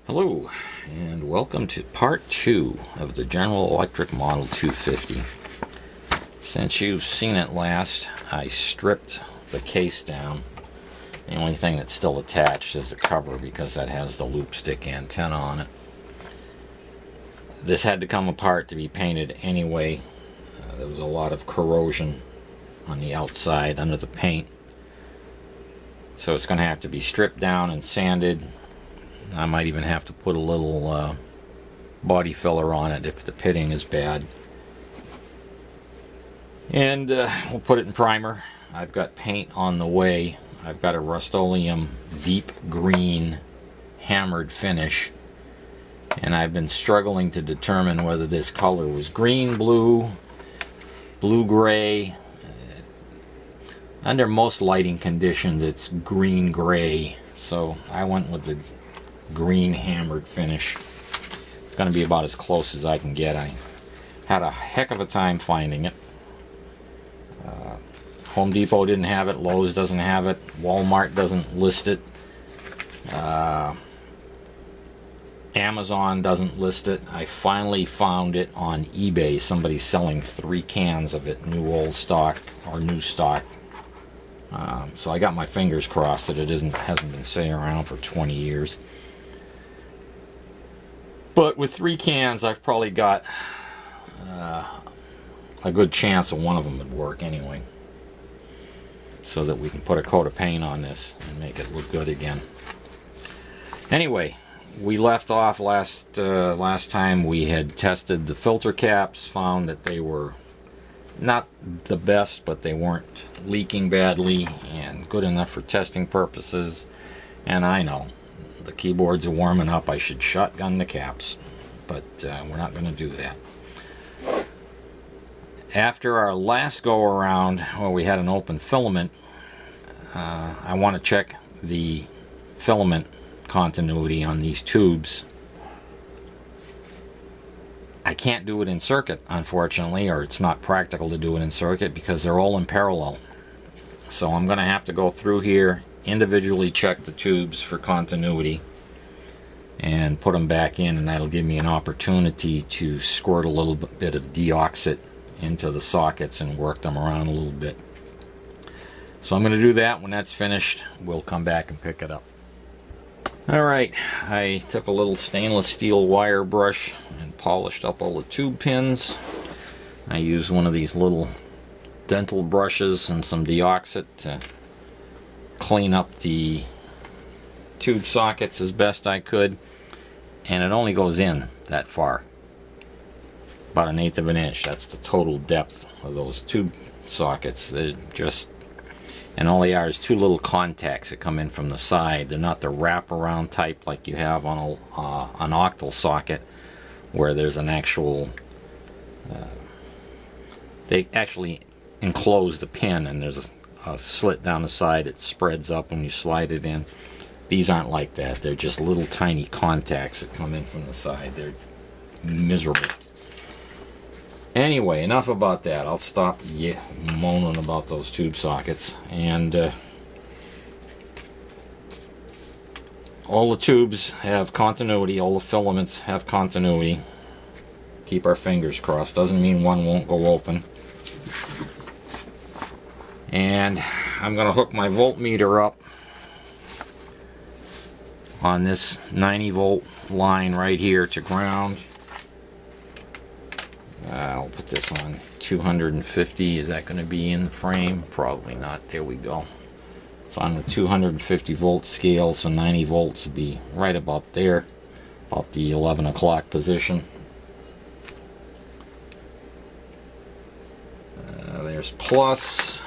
Hello, and welcome to part 2 of the General Electric Model 250. Since you've seen it last, I stripped the case down. The only thing that's still attached is the cover because that has the loop stick antenna on it. This had to come apart to be painted anyway. There was a lot of corrosion on the outside under the paint. So it's going to have to be stripped down and sanded. I might even have to put a little body filler on it if the pitting is bad. And we'll put it in primer. I've got paint on the way. I've got a Rust-Oleum deep green hammered finish. And I've been struggling to determine whether this color was green, blue, blue-gray. Under most lighting conditions it's green-gray. So I went with the green hammered finish. It's going to be about as close as I can get. I had a heck of a time finding it. Home Depot didn't have it, Lowe's doesn't have it, Walmart doesn't list it, Amazon doesn't list it. I finally found it on eBay. Somebody's selling 3 cans of it, new old stock or new stock. So I got my fingers crossed that it hasn't been sitting around for 20 years. But with 3 cans, I've probably got a good chance of one of them would work anyway. So that we can put a coat of paint on this and make it look good again. Anyway, we left off last time. We had tested the filter caps, found that they were not the best, but they weren't leaking badly and good enough for testing purposes. And I know the keyboards are warming up. I should shotgun the caps, but we're not going to do that. After our last go around where we had an open filament, I want to check the filament continuity on these tubes. I can't do it in circuit, unfortunately, or it's not practical to do it in circuit because they're all in parallel. So I'm going to have to go through here, individually check the tubes for continuity and put them back in, and that'll give me an opportunity to squirt a little bit of deoxit into the sockets and work them around a little bit. So I'm going to do that. When that's finished, we'll come back and pick it up. Alright, I took a little stainless steel wire brush and polished up all the tube pins. I used one of these little dental brushes and some deoxit to clean up the tube sockets as best I could, and it only goes in that far, about 1/8 of an inch. That's the total depth of those tube sockets. They're just, and all they are is 2 little contacts that come in from the side. They're not the wraparound type like you have on an octal socket, where there's an actual they actually enclose the pin and there's a slit down the side. It spreads up when you slide it in. These aren't like that. They're just little tiny contacts that come in from the side. They're miserable. Anyway, enough about that. I'll stop moaning about those tube sockets. And all the tubes have continuity. All the filaments have continuity. Keep our fingers crossed. Doesn't mean one won't go open. And I'm going to hook my voltmeter up on this 90 volt line right here to ground. I'll put this on 250. Is that going to be in the frame? Probably not. There we go. It's on the 250 volt scale, so 90 volts would be right about there, about the 11 o'clock position. There's plus,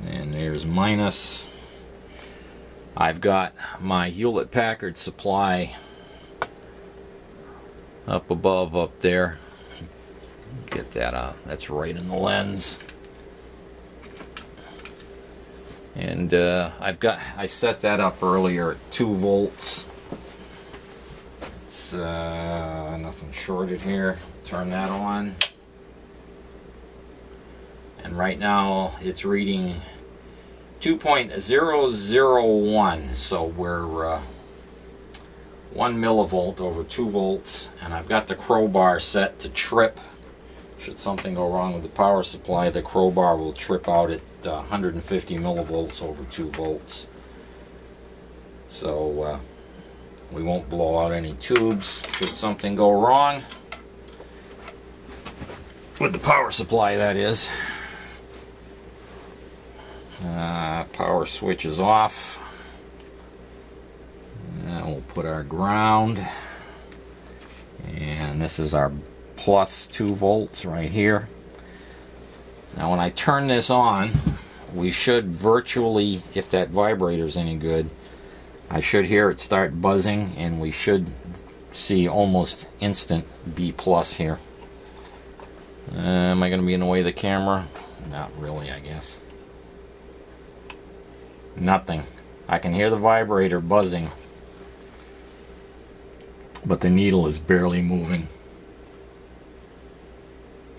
and there's minus. I've got my Hewlett-Packard supply up above, up there. Get that out. That's right in the lens. And I set that up earlier at 2 volts. It's nothing shorted here. Turn that on. And right now it's reading 2.001, so we're 1 millivolt over 2 volts, and I've got the crowbar set to trip. Should something go wrong with the power supply, the crowbar will trip out at 150 millivolts over 2 volts. So we won't blow out any tubes should something go wrong with the power supply, that is. Power switch is off. And we'll put our ground, and this is our plus 2 volts right here. Now when I turn this on, we should virtually, if that vibrator's any good, I should hear it start buzzing, and we should see almost instant B plus here. Am I going to be in the way of the camera? Not really, I guess. Nothing. I can hear the vibrator buzzing, but the needle is barely moving.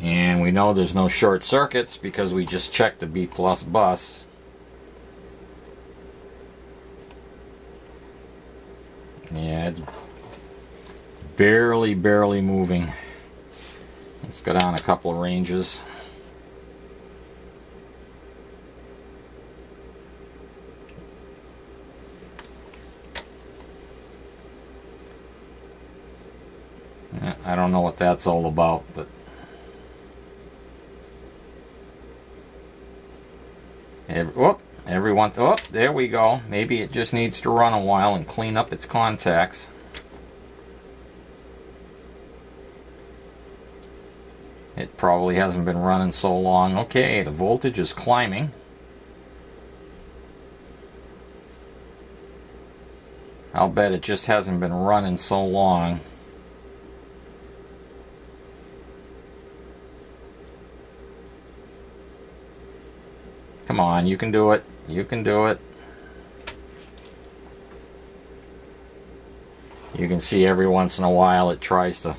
And we know there's no short circuits because we just checked the B plus bus. Yeah, it's barely moving. Let's go down a couple of ranges. I don't know what that's all about, but there we go. Maybe it just needs to run a while and clean up its contacts. It probably hasn't been running so long. Okay, the voltage is climbing. I'll bet it just hasn't been running so long. Come on, you can do it. You can do it. You can see every once in a while it tries to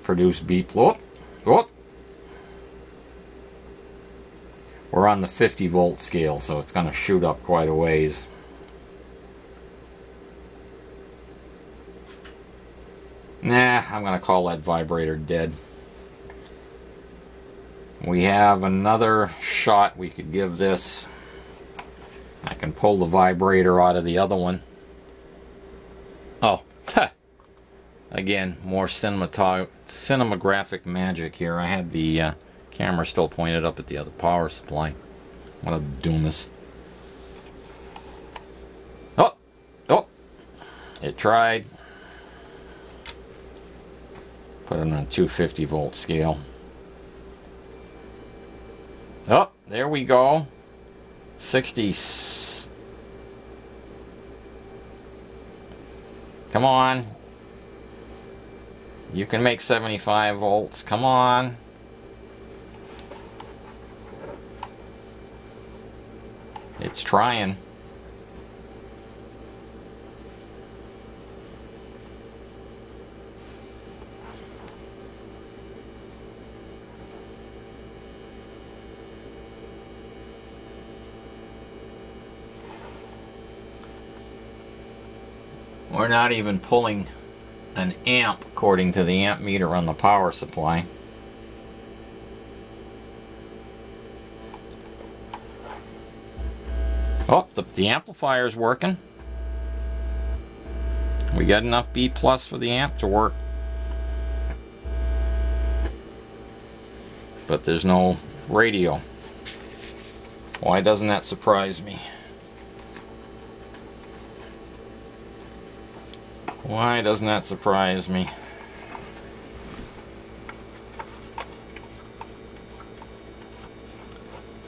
produce beep. Whoop, whoop. We're on the 50 volt scale, so it's going to shoot up quite a ways. Nah, I'm going to call that vibrator dead. We have another shot we could give this. I can pull the vibrator out of the other one. Oh, again, more cinematographic magic here. I had the camera still pointed up at the other power supply. What a doomus. Oh, it tried. Put it on a 250 volt scale. Oh, there we go. 60. Come on. You can make 75 volts. Come on. It's trying. We're not even pulling an amp according to the amp meter on the power supply. Oh, the amplifier is working. We got enough B plus for the amp to work. But there's no radio. Why doesn't that surprise me? Why doesn't that surprise me?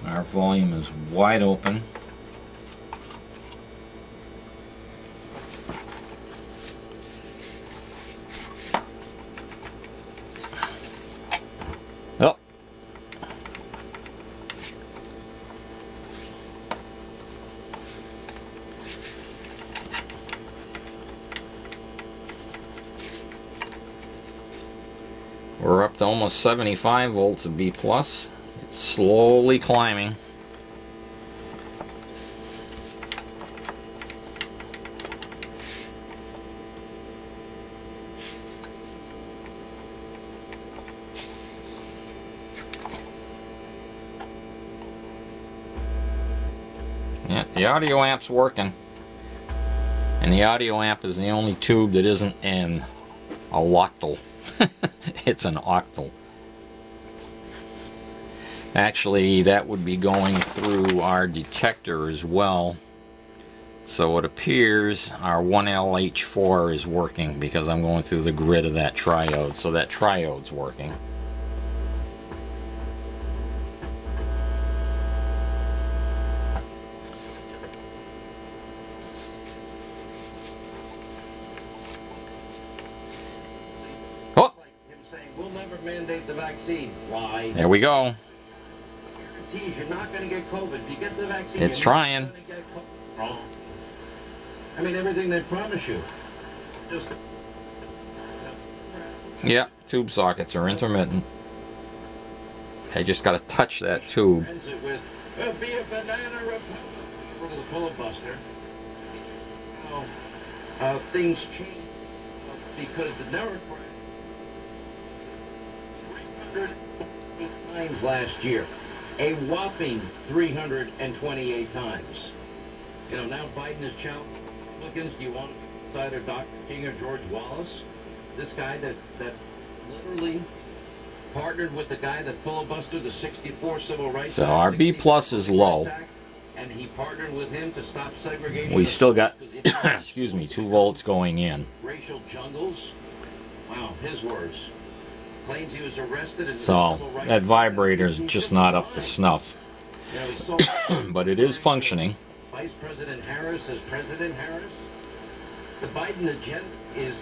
Our volume is wide open. Oh. We're up to almost 75 volts of B plus. It's slowly climbing. the audio amp's working. And the audio amp is the only tube that isn't an octal. It's an octal. Actually, that would be going through our detector as well. So it appears our 1LH4 is working because I'm going through the grid of that triode. So that triode's working. Mandate the vaccine. Why? There we go. You're not going to get COVID. If you get the vaccine, it's trying. Wrong. I mean, everything they promise you. Just. Yep, tube sockets are intermittent. I just got to touch that tube. Be a banana republic for the filibuster. Things change because the Democrats. Times last year, a whopping 328 times. You know, now Biden has challenged Republicans. Do you want either Dr. King or George Wallace? This guy that literally partnered with the guy that filibustered the 64 Civil Rights So Act, our B plus is low. And he partnered with him to stop segregation. We still got, excuse me, 2 volts going in. Racial jungles. Wow, his words. Claims he was arrested in So that vibrator's just not up to snuff. But it is functioning. Vice President Harris as President Harris. The Biden agenda is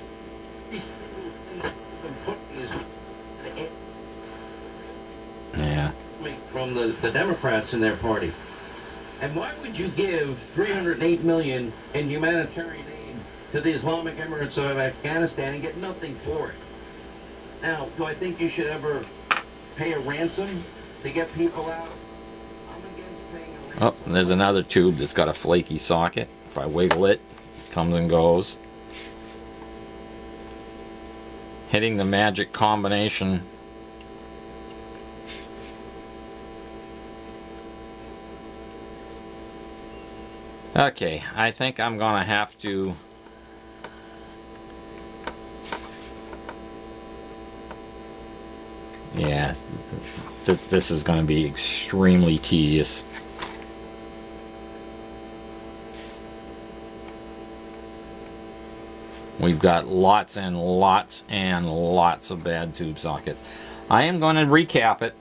yeah. From the Democrats in their party. And why would you give $308 million in humanitarian aid to the Islamic Emirates of Afghanistan and get nothing for it? Now, do I think you should ever pay a ransom to get people out? I'm against paying a ransom. Oh, there's another tube that's got a flaky socket. If I wiggle it, it comes and goes. Hitting the magic combination. Okay, I think I'm gonna have to yeah, this is going to be extremely tedious. We've got lots and lots and lots of bad tube sockets. I am going to recap it.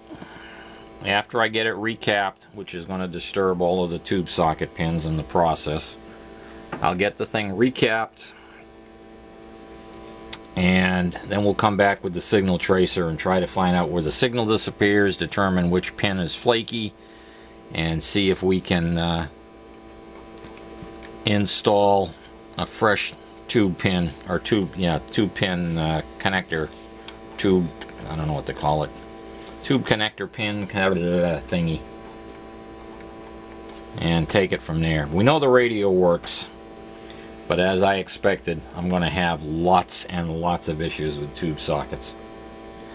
After I get it recapped, which is going to disturb all of the tube socket pins in the process, I'll get the thing recapped. And then we'll come back with the signal tracer and try to find out where the signal disappears, determine which pin is flaky, and see if we can install a fresh tube pin, or tube pin connector, tube, I don't know what to call it, tube connector pin thingy, and take it from there. We know the radio works. But as I expected, I'm going to have lots and lots of issues with tube sockets.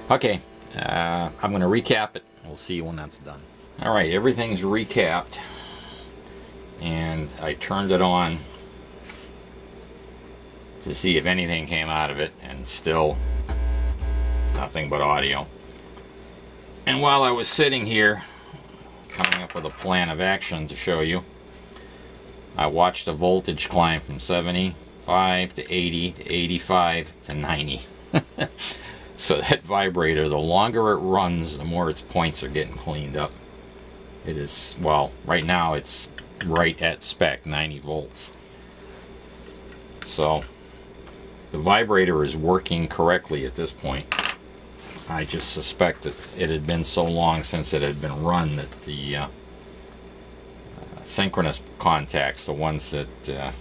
Okay, I'm going to recap it. We'll see when that's done. Alright, everything's recapped. And I turned it on to see if anything came out of it, and still nothing but audio. And while I was sitting here, coming up with a plan of action to show you, I watched the voltage climb from 75 to 80 to 85 to 90. So that vibrator, the longer it runs, the more its points are getting cleaned up. It is, well, right now it's right at spec, 90 volts. So the vibrator is working correctly at this point. I just suspect that it had been so long since it had been run that the synchronous contacts, the ones that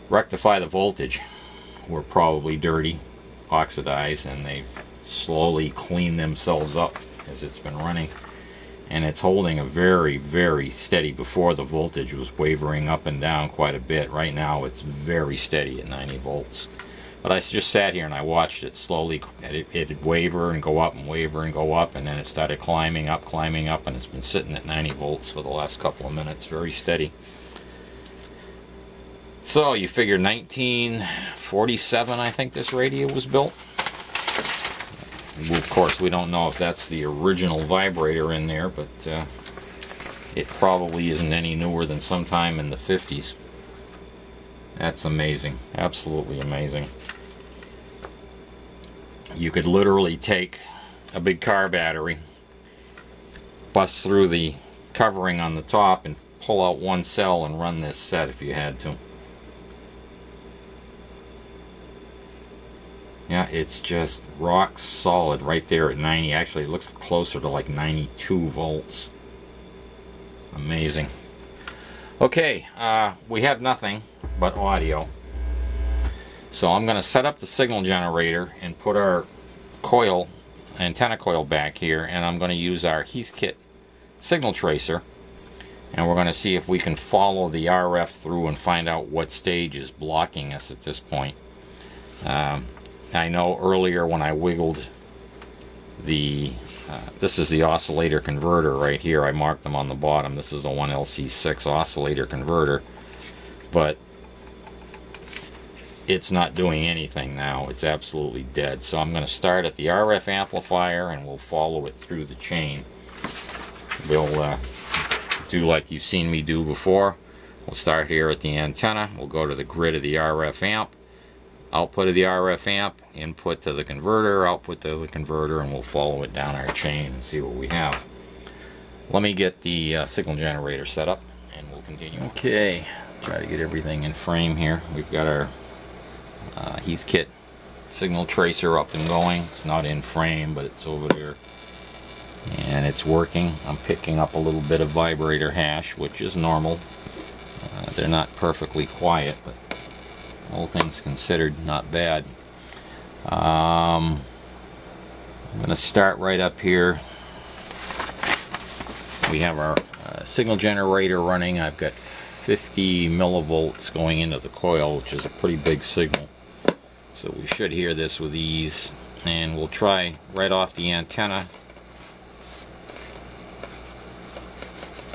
rectify the voltage, were probably dirty, oxidized, and they've slowly cleaned themselves up as it's been running. And it's holding a very, very steady. Before, the voltage was wavering up and down quite a bit. Right now it's very steady at 90 volts. But I just sat here and I watched it slowly. It'd waver and go up and waver and go up, and then it started climbing up, and it's been sitting at 90 volts for the last couple of minutes, very steady. So you figure 1947, I think this radio was built. Of course, we don't know if that's the original vibrator in there, but it probably isn't any newer than sometime in the 50s. That's amazing. Absolutely amazing. You could literally take a big car battery, bust through the covering on the top, and pull out one cell and run this set if you had to. Yeah, it's just rock solid right there at 90. Actually, it looks closer to like 92 volts. Amazing. Okay, we have nothing but audio. So I'm going to set up the signal generator and put our coil, antenna coil back here, and I'm going to use our Heathkit signal tracer, and we're going to see if we can follow the RF through and find out what stage is blocking us at this point. I know earlier when I wiggled the this is the oscillator converter right here. I marked them on the bottom. This is a 1LC6 oscillator converter, but it's not doing anything now. It's absolutely dead. So I'm going to start at the RF amplifier and we'll follow it through the chain. We'll do like you've seen me do before. We'll start here at the antenna. We'll go to the grid of the RF amp, output of the RF amp, input to the converter, output to the converter, and we'll follow it down our chain and see what we have. Let me get the signal generator set up and we'll continue. Okay, try to get everything in frame here. We've got our Heathkit signal tracer up and going. It's not in frame, but it's over there and it's working. I'm picking up a little bit of vibrator hash, which is normal. They're not perfectly quiet, but all things considered, not bad. I'm going to start right up here. We have our signal generator running. I've got 50 millivolts going into the coil, which is a pretty big signal. So we should hear this with ease. And we'll try right off the antenna.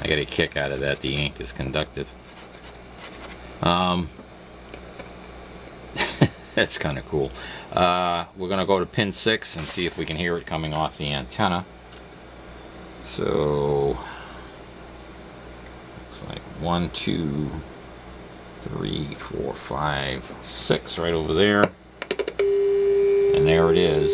I get a kick out of that. The ink is conductive. That's kind of cool. We're going to go to pin 6 and see if we can hear it coming off the antenna. So it's like 1, 2, 3, 4, 5, 6 right over there. And there it is.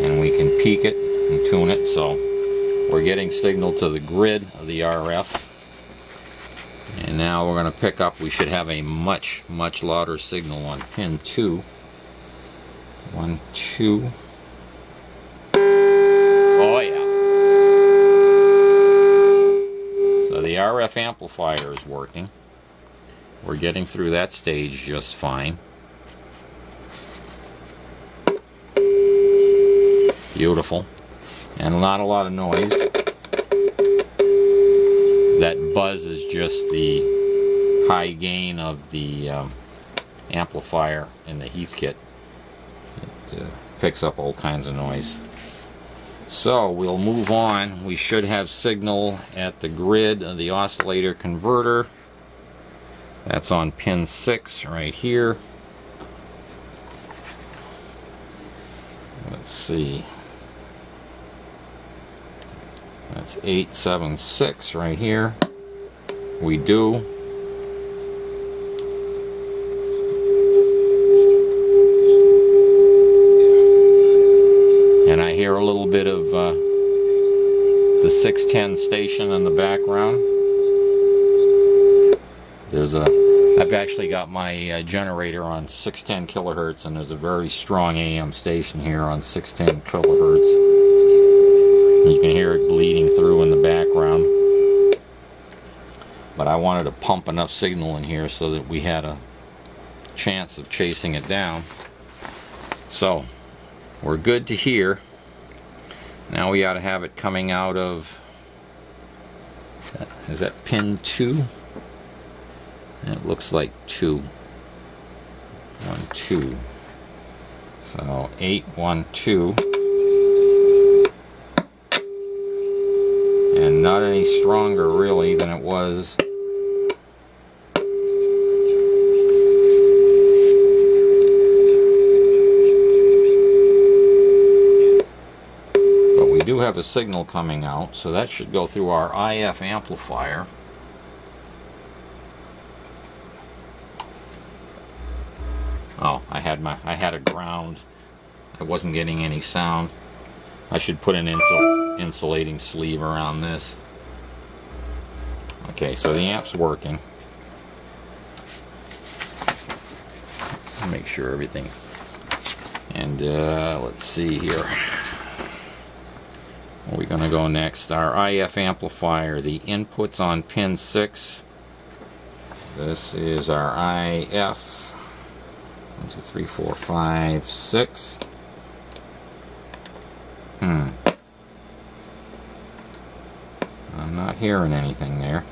And we can peak it and tune it. So we're getting signal to the grid of the RF. And now we're going to pick up, we should have a much louder signal on pin 2. 1, 2. Oh yeah. So the RF amplifier is working. We're getting through that stage just fine. Beautiful. And not a lot of noise. That buzz is just the high gain of the amplifier in the Heathkit. It picks up all kinds of noise. So we'll move on. We should have signal at the grid of the oscillator converter. That's on pin 6 right here. Let's see. That's 876 right here. We do. And I hear a little bit of the 610 station in the background. I've actually got my generator on 610 kilohertz, and there's a very strong AM station here on 610 kilohertz. You can hear it bleeding through in the background. But I wanted to pump enough signal in here so that we had a chance of chasing it down. So we're good to hear. Now we ought to have it coming out of, is that pin 2? It looks like 2. 1, 2. So 8, 1, 2. And not any stronger really than it was. But we do have a signal coming out, so that should go through our Iaf amplifier. Oh, I had a ground. I wasn't getting any sound. I should put an insulating sleeve around this. Okay, so the amp's working. Make sure everything's... And let's see here. Where are we going to go next? Our Iaf amplifier. The input's on pin 6. This is our Iaf. 1, 2, 3, 4, 5, 6. I'm not hearing anything there.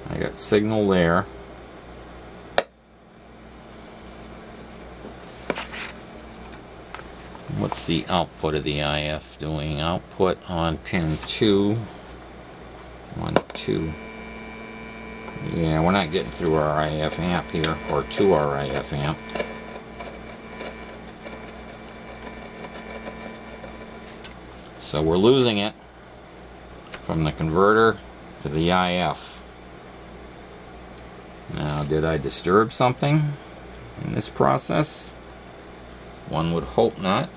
I got signal there. What's the output of the Iaf doing? Output on pin 2. 1, 2. Yeah, we're not getting through our Iaf amp here, or to our Iaf amp. So we're losing it from the converter to the Iaf. Now, did I disturb something in this process? One would hope not.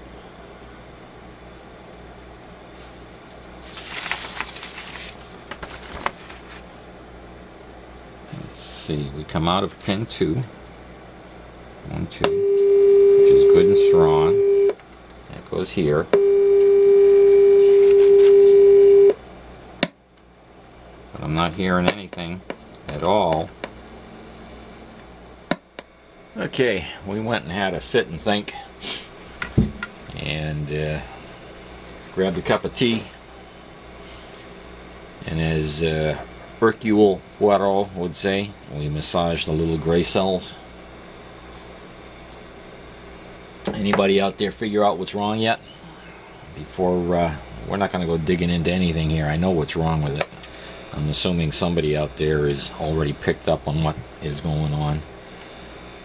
Let's see, we come out of pin 2. 1, 2, which is good and strong. That goes here. But I'm not hearing anything at all. Okay, we went and had a sit and think, and grabbed a cup of tea, and as Hercule Poirot would say, we massaged the little gray cells. Anybody out there figure out what's wrong yet? Before, we're not going to go digging into anything here. I know what's wrong with it. I'm assuming somebody out there is already picked up on what is going on.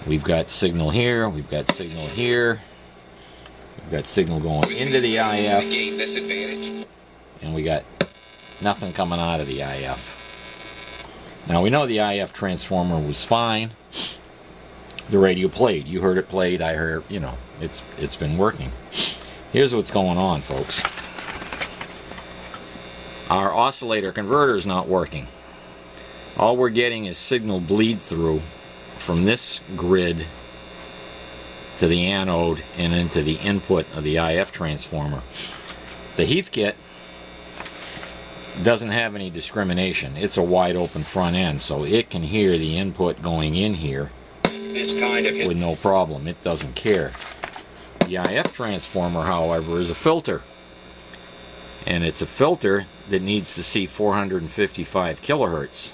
We've got signal here, we've got signal here, we've got signal going into the Iaf, and we got nothing coming out of the Iaf. Now we know the Iaf transformer was fine. The radio played. You heard it played, I heard, you know, it's been working. Here's what's going on, folks. Our oscillator converter is not working. All we're getting is signal bleed through from this grid to the anode and into the input of the Iaf transformer. The Heath kit doesn't have any discrimination. It's a wide open front end, so it can hear the input going in here with no problem. It doesn't care. The Iaf transformer, however, is a filter, and it's a filter that needs to see 455 kilohertz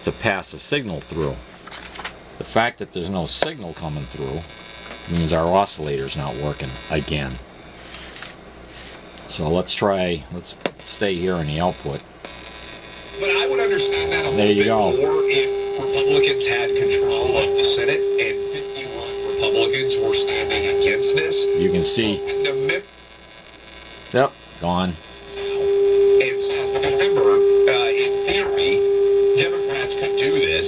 to pass a signal through. The fact that there's no signal coming through means our oscillator's not working again. So let's stay here in the output. But I would understand that a there you go. More if Republicans had control of the Senate and 51 Republicans were standing against this. You can see. Yep, gone. And so, remember, in theory, Democrats could do this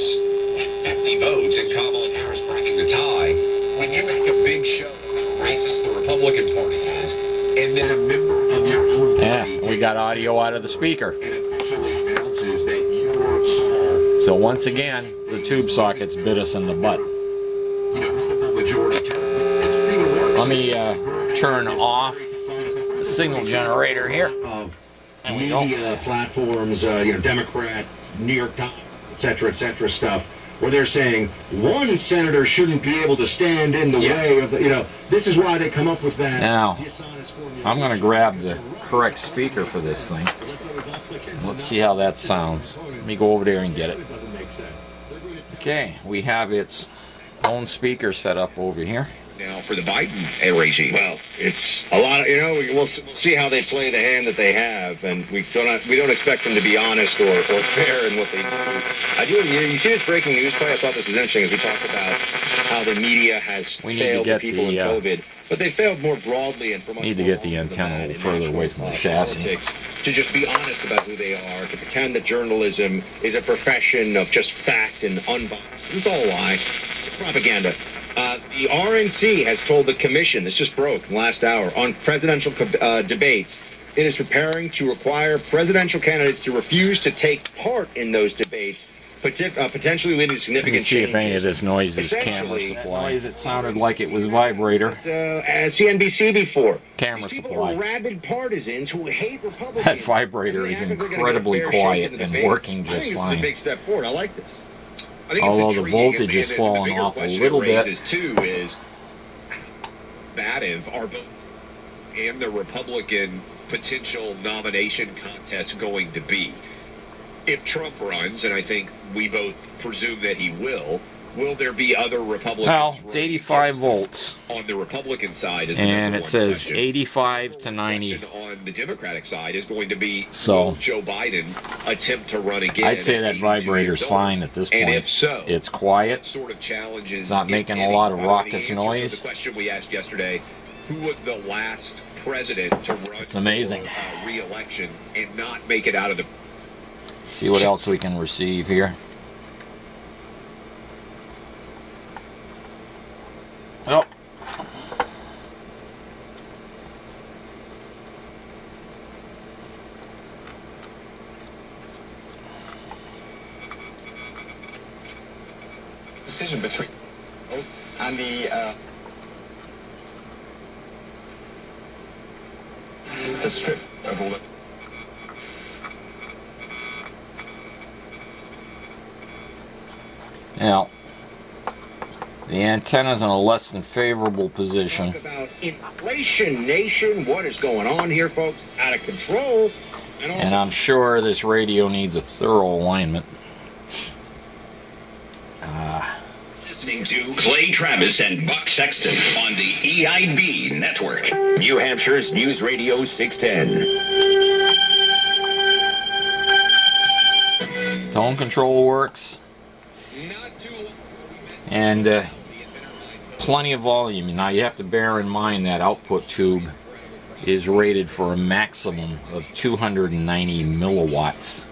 with 50 votes and Kamala Harris breaking the tie. When you make a big show of how racist the Republican Party is, and then a member of your own party... Yeah, we got audio out of the speaker. And it actually announces that you are... So once again, the tube sockets bit us in the butt. Let me turn off the signal generator here. Media platforms, Democrat, New York Times, etc., stuff. where they're saying one senator shouldn't be able to stand in the way of the, you know, this is why they come up with that. Now, I'm going to grab the correct speaker for this thing. Let's see how that sounds. Let me go over there and get it. Okay, we have its own speaker set up over here. Now for the Biden regime. Well, it's a lot of, you know, we'll see how they play the hand that they have, and we don't expect them to be honest or fair in what they do. You see this breaking news play? I thought this was interesting as we talked about how the media has failed the people in COVID, but they failed more broadly and for much need to get the antenna a little further away from the chassis. To just be honest about who they are, to pretend that journalism is a profession of just fact and unbiased. It's all a lie. It's propaganda. The RNC has told the commission, this just broke in the last hour, on presidential debates, it is preparing to require presidential candidates to refuse to take part in those debates, potentially leading to significant changes. See if any of this noise is camera supply. It sounded like it was vibrator. CNBC before. Camera These people supply. are rabid partisans who hate Republicans. That vibrator is incredibly quiet and working just fine. I think this is a big step forward. I like this. Although the voltage is falling off a little bit. Too is combative are both and the Republican potential nomination contest going to be. If Trump runs, and I think we both presume that he will there be other Republicans? Well, it's 85 volts. On the Republican side, and it says 85 to 90. On the Democratic side is going to be so Joe Biden attempt to run again. I'd say that vibrator's fine at this point. And if so, it's quiet. Sort of challenges. It's not making a lot of raucous noise. The question we asked yesterday: who was the last president to run it's amazing. For re-election and not make it out of the? See what else we can receive here. Oh. Decision between and the to strip of all the. Now, the antenna's in a less than favorable position. Talk about inflation nation, what is going on here, folks? It's out of control. And I'm sure this radio needs a thorough alignment. Listening to Clay Travis and Buck Sexton on the EIB network. New Hampshire's News Radio 610. Tone control works. And plenty of volume. Now you have to bear in mind that output tube is rated for a maximum of 290 milliwatts.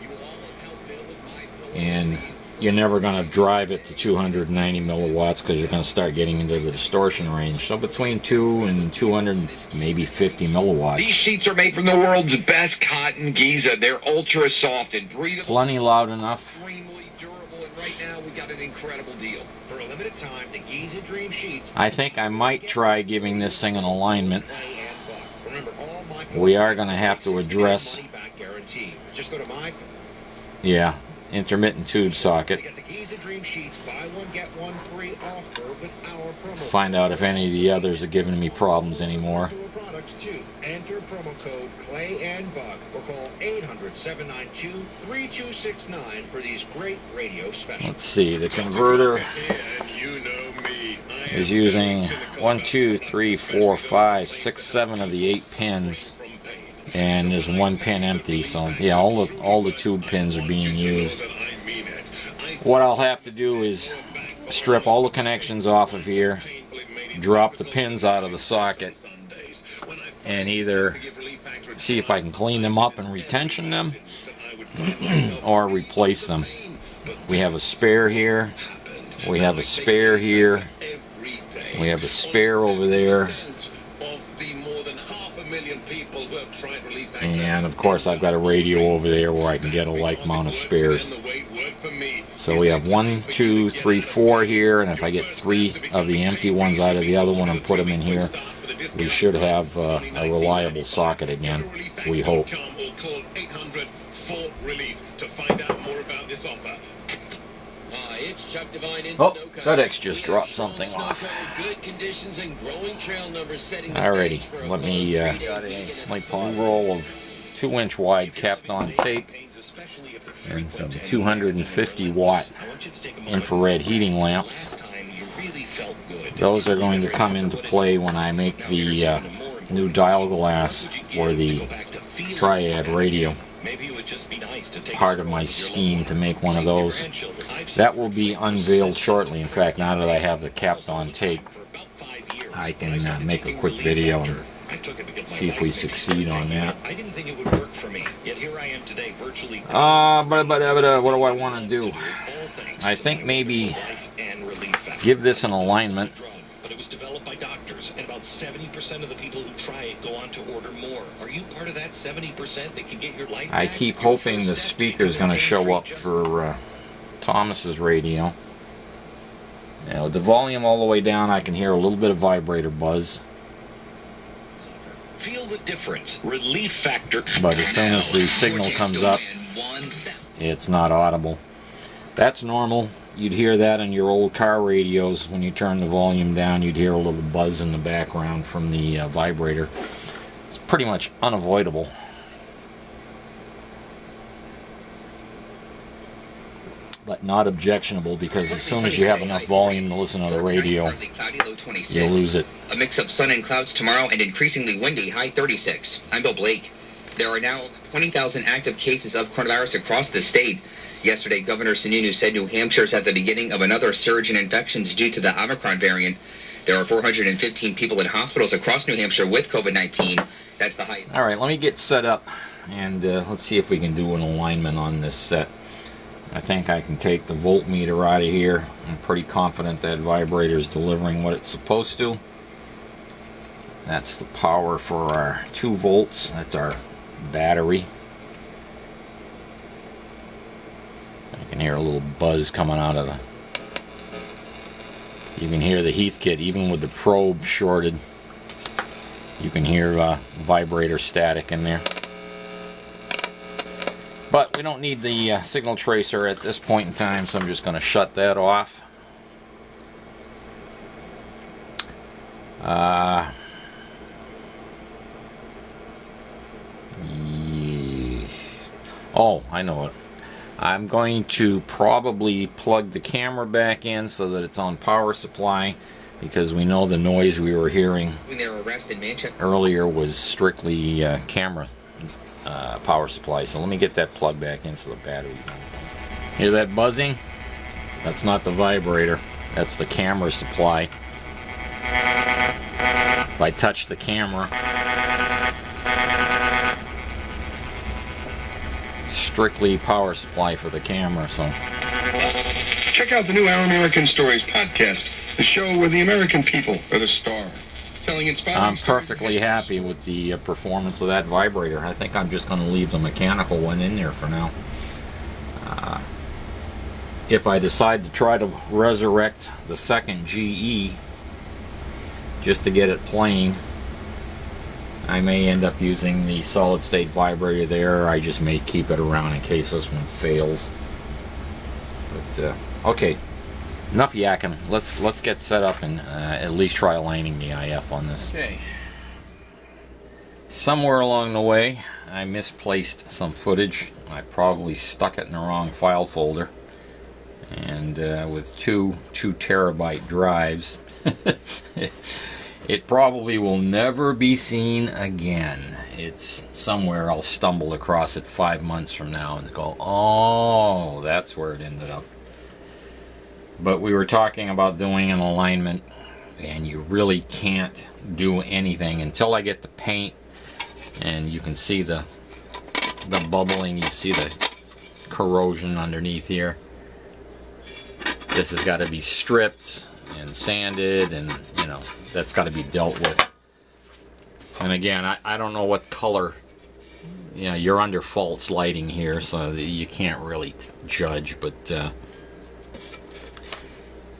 And you're never going to drive it to 290 milliwatts because you're going to start getting into the distortion range. So between 2 and 200, maybe 50 milliwatts. These sheets are made from the world's best cotton Giza. They're ultra soft and breathable. Plenty loud enough. Extremely durable, and right now we got an incredible deal. For a limited time, the Giza Dream Sheets. I think I might try giving this thing an alignment. We are going to have to address, yeah, intermittent tube socket. Find out if any of the others are giving me problems anymore. Enter promo code Clay and Buck or call 800-792-3269 for these great radio specials. Let's see, the converter is using 1, 2, 3, 4, 5, 6, 7 of the 8 pins, and there's 1 pin empty. So yeah, all the tube pins are being used. What I'll have to do is strip all the connections off of here, drop the pins out of the socket, and either see if I can clean them up and retension them or replace them. We have a spare here, we have a spare here, we have a spare over there, and of course I've got a radio over there where I can get a like amount of spares. So we have 1, 2, 3, 4 here, and if I get 3 of the empty ones out of the other one and put them in here, we should have a reliable socket again, we hope. It's Chuck Devine in Oh, Snowcott. FedEx just dropped something off. Good conditions and growing trail numbers setting the Alrighty, stage for a let fun me three-day weekend at my Simplified. roll of 2-inch wide capped on tape and some 250 watt infrared heating lamps. Those are going to come into play when I make the new dial glass for the Triad radio. Part of my scheme to make one of those. That will be unveiled shortly. In fact, now that I have the capped on tape, I can make a quick video and see if we succeed on that. I didn't think it would work for me. Yet here I am today, virtually. What do I want to do? I think maybe give this an alignment. But it was developed by doctors, and about 70% of the people who try it go on to order more. Are you part of that 70% that can get your life back? I keep hoping the speaker's going to show up for Thomas's radio. Now, with the volume all the way down, I can hear a little bit of vibrator buzz. Feel the difference. Relief factor. But as soon as the signal comes up, it's not audible. That's normal. You'd hear that in your old car radios. When you turn the volume down, you'd hear a little buzz in the background from the vibrator. It's pretty much unavoidable. But not objectionable, because as soon as you have enough volume to listen to the radio, you lose it. A mix of sun and clouds tomorrow and increasingly windy, high 36. I'm Bill Blake. There are now 20,000 active cases of coronavirus across the state. Yesterday, Governor Sununu said New Hampshire is at the beginning of another surge in infections due to the Omicron variant. There are 415 people in hospitals across New Hampshire with COVID-19. That's the highest. All right, let me get set up, and let's see if we can do an alignment on this set. I think I can take the voltmeter out of here. I'm pretty confident that vibrator is delivering what it's supposed to. That's the power for our 2 volts. That's our battery. I can hear a little buzz coming out of the... You can hear the Heathkit, even with the probe shorted. You can hear vibrator static in there. But we don't need the signal tracer at this point in time, so I'm just going to shut that off. Oh, I know it. I'm going to probably plug the camera back in so that it's on power supply, because we know the noise we were hearing earlier was strictly camera power supply. So let me get that plug back in so the battery's not. Hear that buzzing? That's not the vibrator. That's the camera supply. If I touch the camera, strictly power supply for the camera. So check out the new Our American Stories podcast, the show where the American people are the star. Telling inspiring I'm stories. perfectly happy with the performance of that vibrator. I think I'm just going to leave the mechanical one in there for now. If I decide to try to resurrect the second GE just to get it playing, I may end up using the solid state vibrator there, or I just may keep it around in case this one fails. But okay, enough yakking. Let's get set up and at least try aligning the IF on this. Okay. Somewhere along the way, I misplaced some footage. I probably stuck it in the wrong file folder, and with two 2-terabyte drives, it probably will never be seen again. It's somewhere I'll stumble across it 5 months from now and go, oh, that's where it ended up. But we were talking about doing an alignment, and you really can't do anything until I get the paint, and you can see the bubbling, you see the corrosion underneath here. This has got to be stripped and sanded, and you know, that's got to be dealt with. And again, I don't know what color, you know, you're under false lighting here, so you can't really judge, but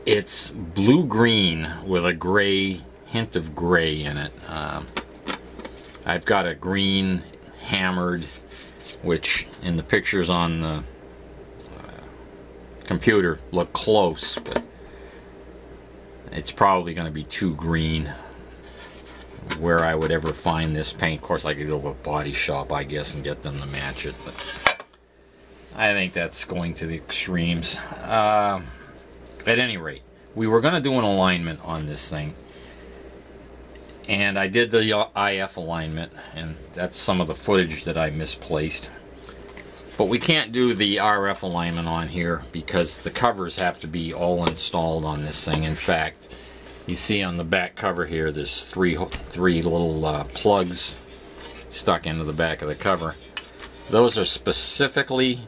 it's blue-green with a gray, hint of gray in it. I've got a green hammered, which in the pictures on the computer look close, but it's probably going to be too green where I would ever find this paint. Of course, I could go to a body shop, I guess, and get them to match it, but I think that's going to the extremes. At any rate, we were going to do an alignment on this thing, and I did the Iaf alignment, and that's some of the footage that I misplaced. But we can't do the RF alignment on here because the covers have to be all installed on this thing. In fact, you see on the back cover here, there's three little plugs stuck into the back of the cover. Those are specifically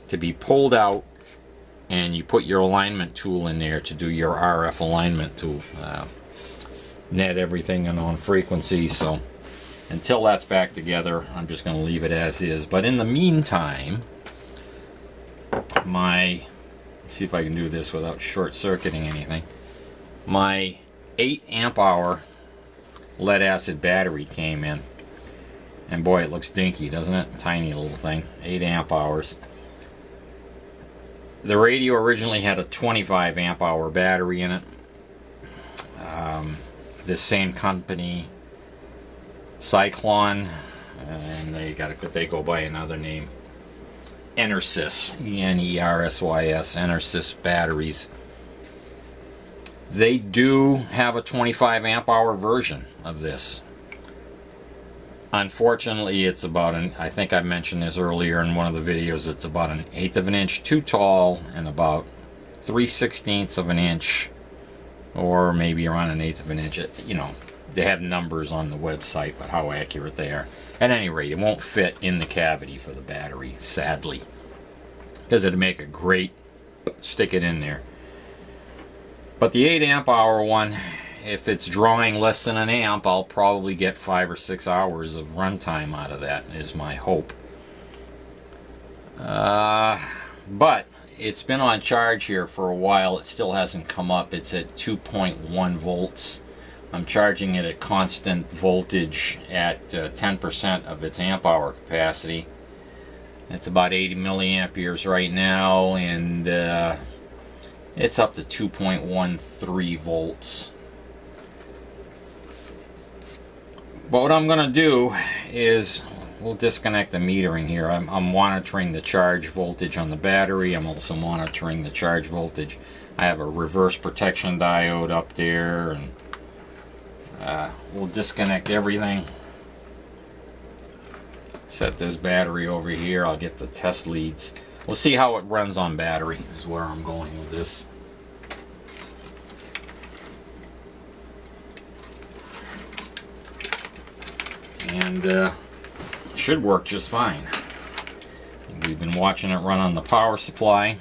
to be pulled out, and you put your alignment tool in there to do your RF alignment to net everything on frequency. So until that's back together, I'm just going to leave it as is. But in the meantime, let's see if I can do this without short-circuiting anything. My 8 amp hour lead acid battery came in, and boy, it looks dinky, doesn't it? Tiny little thing. 8 amp hours. The radio originally had a 25 amp hour battery in it. This same company, Cyclone, and they go by another name, Enersys, E-N-E-R-S-Y-S, Enersys batteries. They do have a 25 amp hour version of this. Unfortunately, it's about I think I mentioned this earlier in one of the videos, it's about 1/8 of an inch too tall and about 3/16 of an inch, or maybe around 1/8 of an inch. You know, they have numbers on the website, but how accurate they are. At any rate, it won't fit in the cavity for the battery, sadly, because it'd make a great stick it in there. But the 8 amp hour one, if it's drawing less than an amp, I'll probably get 5 or 6 hours of runtime out of that, is my hope. But it's been on charge here for a while. It still hasn't come up. It's at 2.1 volts. I'm charging it at constant voltage at 10% of its amp hour capacity. It's about 80 milliamperes right now, and it's up to 2.13 volts. But what I'm going to do is we'll disconnect the metering here. I'm monitoring the charge voltage on the battery. I'm also monitoring the charge voltage. I have a reverse protection diode up there, and we'll disconnect everything. Set this battery over here. I'll get the test leads. We'll see how it runs on battery is where I'm going with this. And should work just fine. We've been watching it run on the power supply.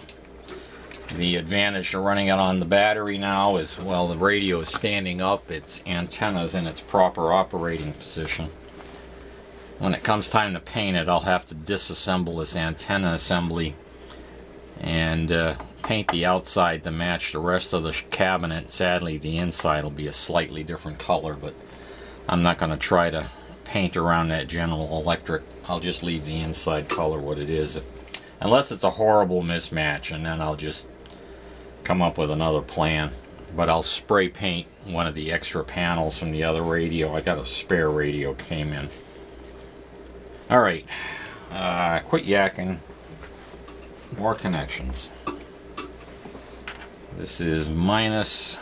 The advantage to running it on the battery now is, well, the radio is standing up, its antenna's in its proper operating position. When it comes time to paint it, I'll have to disassemble this antenna assembly and paint the outside to match the rest of the cabinet. Sadly, the inside will be a slightly different color, but I'm not going to try to paint around that General Electric. I'll just leave the inside color what it is, unless it's a horrible mismatch, and then I'll just come up with another plan. But I'll spray paint one of the extra panels from the other radio. I got a spare radio came in. Alright, quit yakking. More connections. This is minus.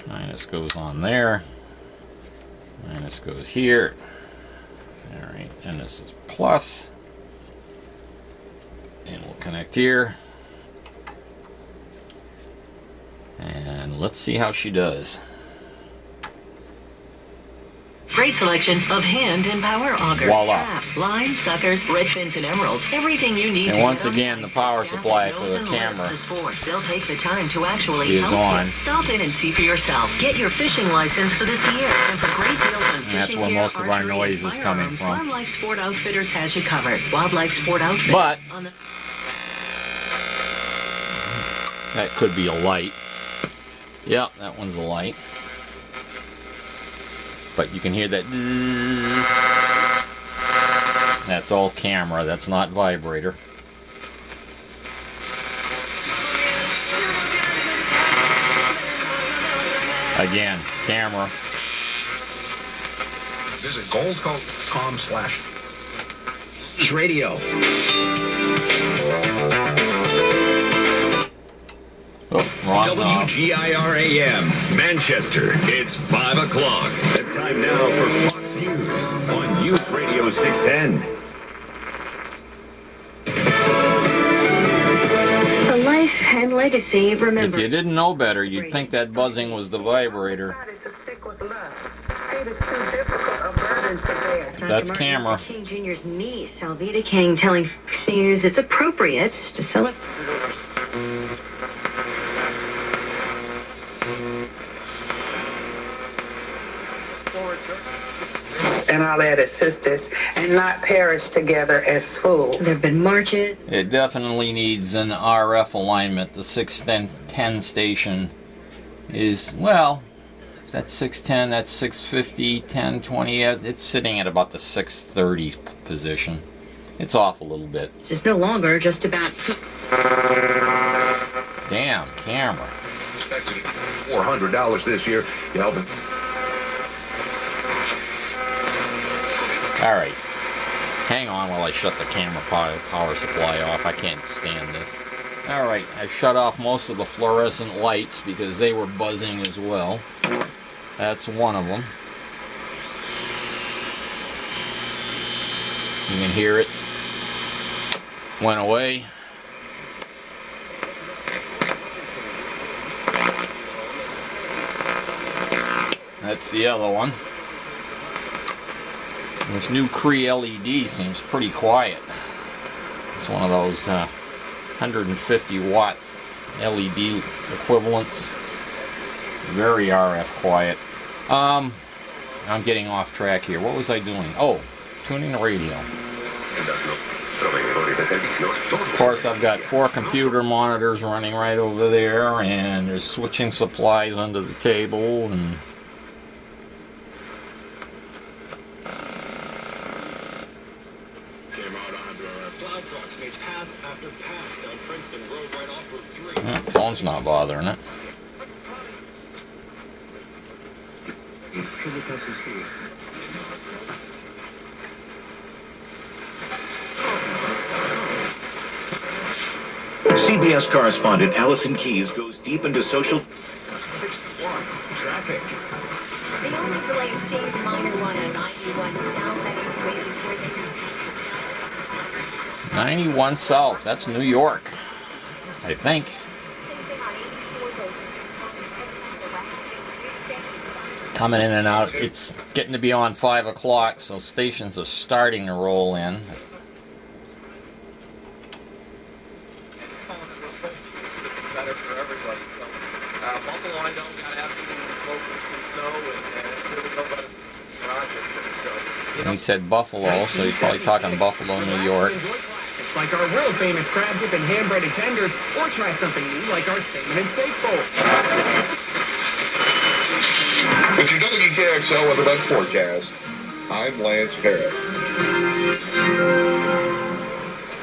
Minus goes on there. Minus goes here. Alright, and this is plus. And we'll connect here. And let's see how she does. Great selection of hand and power augers, Voila. traps, lines, suckers, red fins, and emeralds. Everything you need. And once again, the power supply for the camera They'll take the time to actually is on. Stop in and see for yourself. Get your fishing license for this year, and for great deals on fishing that's where gear, most of our archery, noise is coming firearms, from. Wildlife Sport Outfitters has you covered. Wildlife Sport Outfitters. But that could be a light. Yep, that one's a light. But you can hear that. That's all camera, that's not vibrator. Again, camera. Visit goldcoast.com/radio. Oh, wrong knob. WGIR-AM, Manchester. It's 5 o'clock. The time now for Fox News on Youth Radio 610. The life and legacy, remember. If you didn't know better, you'd think that buzzing was the vibrator. That's camera. King Jr.'s niece, Alveda King, telling Fox News it's appropriate to celebrate. And all their sisters, and not perish together as fools. There have been marches. It definitely needs an RF alignment. The 610 station is, well, if that's 610, that's 650, 10, 20. It's sitting at about the 630 position. It's off a little bit. It's no longer just about. Damn, camera. Expected $400 this year. Alvin. All right, hang on while I shut the camera power supply off. I can't stand this. All right, I've shut off most of the fluorescent lights because they were buzzing as well. That's one of them. You can hear it. Went away. That's the other one. This new Cree LED seems pretty quiet. It's one of those 150 watt LED equivalents. Very RF quiet. I'm getting off track here. What was I doing? Oh, tuning the radio. Of course, I've got 4 computer monitors running right over there, and there's switching supplies under the table, and phone's not bothering it. CBS correspondent Allison Keyes goes deep into social traffic. The only delay seems minor one on 91 South. That is waiting for 91 South, that's New York, I think. Coming in and out. It's getting to be on 5 o'clock, so stations are starting to roll in. And he said Buffalo, so he's probably talking Buffalo, New York. It's like our world famous crab dip and hand-breaded tenders, or try something new like our salmon and steak bowl. With your WKXL Weather Event Forecast, I'm Lance Parrott.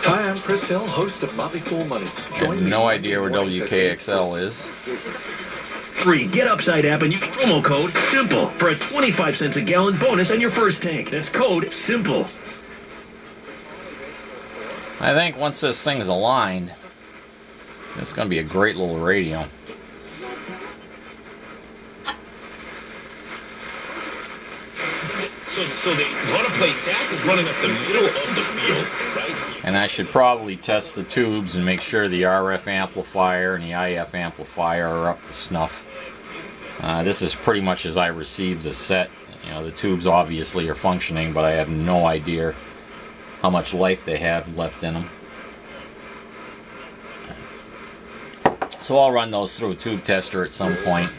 Hi, I'm Chris Hill, host of Motley Fool Money. I have no idea where WKXL is. Free Get Upside app and use promo code SIMPLE for a 25 cents a gallon bonus on your first tank. That's code SIMPLE. I think once this thing's aligned, it's going to be a great little radio. So they want to play that is running up the middle of the field, right? And I should probably test the tubes and make sure the RF amplifier and the Iaf amplifier are up to snuff. This is pretty much as I received the set. You know, the tubes obviously are functioning, but I have no idea how much life they have left in them. So I'll run those through a tube tester at some point.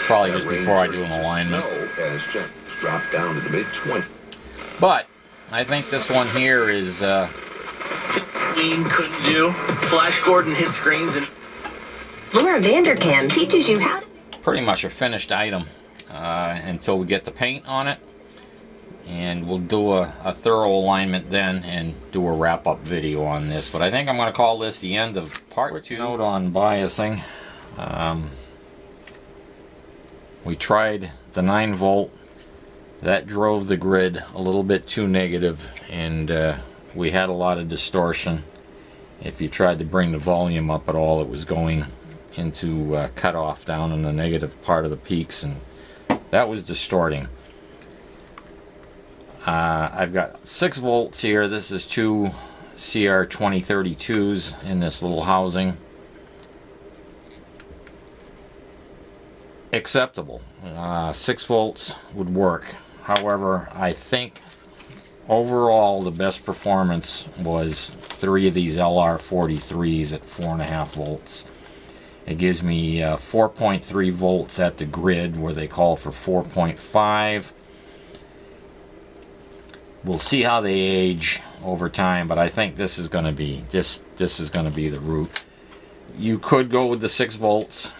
Probably just before I do an alignment. Dropped down to the mid-20s. But I think this one here is Couldn't do. Flash Gordon hit screens and Laura Vanderkam teaches you how to. pretty much a finished item until we get the paint on it. And we'll do a thorough alignment then and do a wrap-up video on this. But I think I'm going to call this the end of part 2. Note on biasing. We tried the 9 volt. That drove the grid a little bit too negative, and we had a lot of distortion. If you tried to bring the volume up at all, it was going into cutoff down in the negative part of the peaks, and that was distorting. I've got 6 volts here. This is 2 CR2032s in this little housing. Acceptable. 6 volts would work. However, I think overall the best performance was 3 of these LR43s at 4.5 volts. It gives me 4.3 volts at the grid where they call for 4.5. We'll see how they age over time, but I think this is going to be this is going to be the route. You could go with the 6 volts,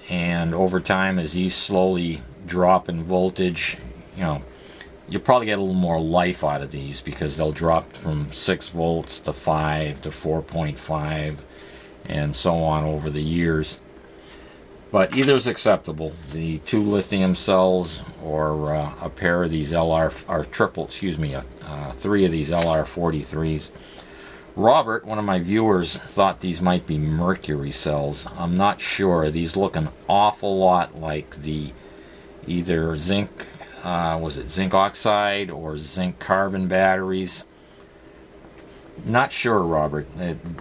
and over time, as these slowly drop in voltage, you know, you'll probably get a little more life out of these, because they'll drop from 6 volts to 5 to 4.5 and so on over the years. But either is acceptable. The 2 lithium cells, or a pair of these 3 of these LR43s. Robert, one of my viewers, thought these might be mercury cells. I'm not sure. These look an awful lot like the either zinc, was it zinc oxide or zinc carbon batteries? Not sure, Robert.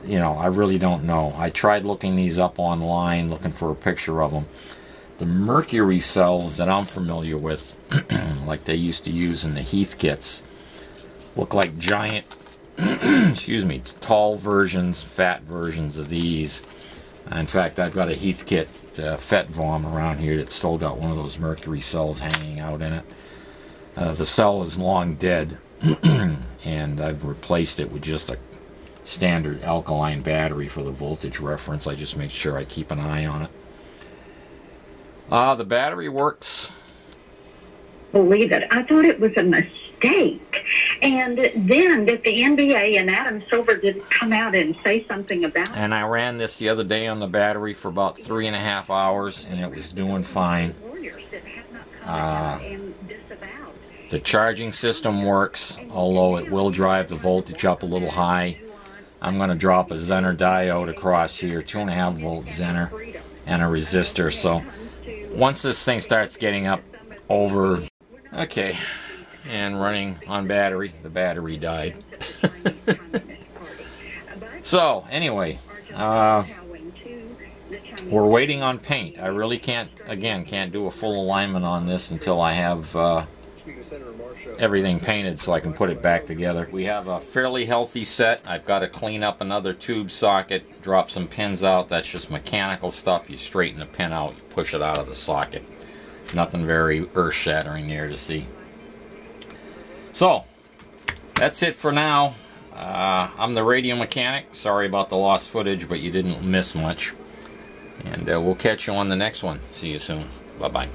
You know, I really don't know. I tried looking these up online, looking for a picture of them. The mercury cells that I'm familiar with, like they used to use in the Heath kits, look like giant, excuse me, tall versions, fat versions of these. In fact, I've got a Heath kit FET-VOM around here that's still got one of those mercury cells hanging out in it. The cell is long dead, and I've replaced it with just a standard alkaline battery for the voltage reference. I just make sure I keep an eye on it. The battery works. Believe it. I thought it was a mistake. And then that the NBA and Adam Silver didn't come out and say something about it. And I ran this the other day on the battery for about 3.5 hours, and it was doing fine. The charging system works, although it will drive the voltage up a little high. I'm going to drop a Zener diode across here, 2.5 volt Zener, and a resistor. So once this thing starts getting up over, okay, and running on battery, the battery died. So anyway, we're waiting on paint. I really can't do a full alignment on this until I have everything painted so I can put it back together. We have a fairly healthy set. I've got to clean up another tube socket, drop some pins out. That's just mechanical stuff. You straighten the pin out, you push it out of the socket. Nothing very earth-shattering there to see. So, that's it for now. I'm the radio mechanic. Sorry about the lost footage, but you didn't miss much. And we'll catch you on the next one. See you soon. Bye-bye.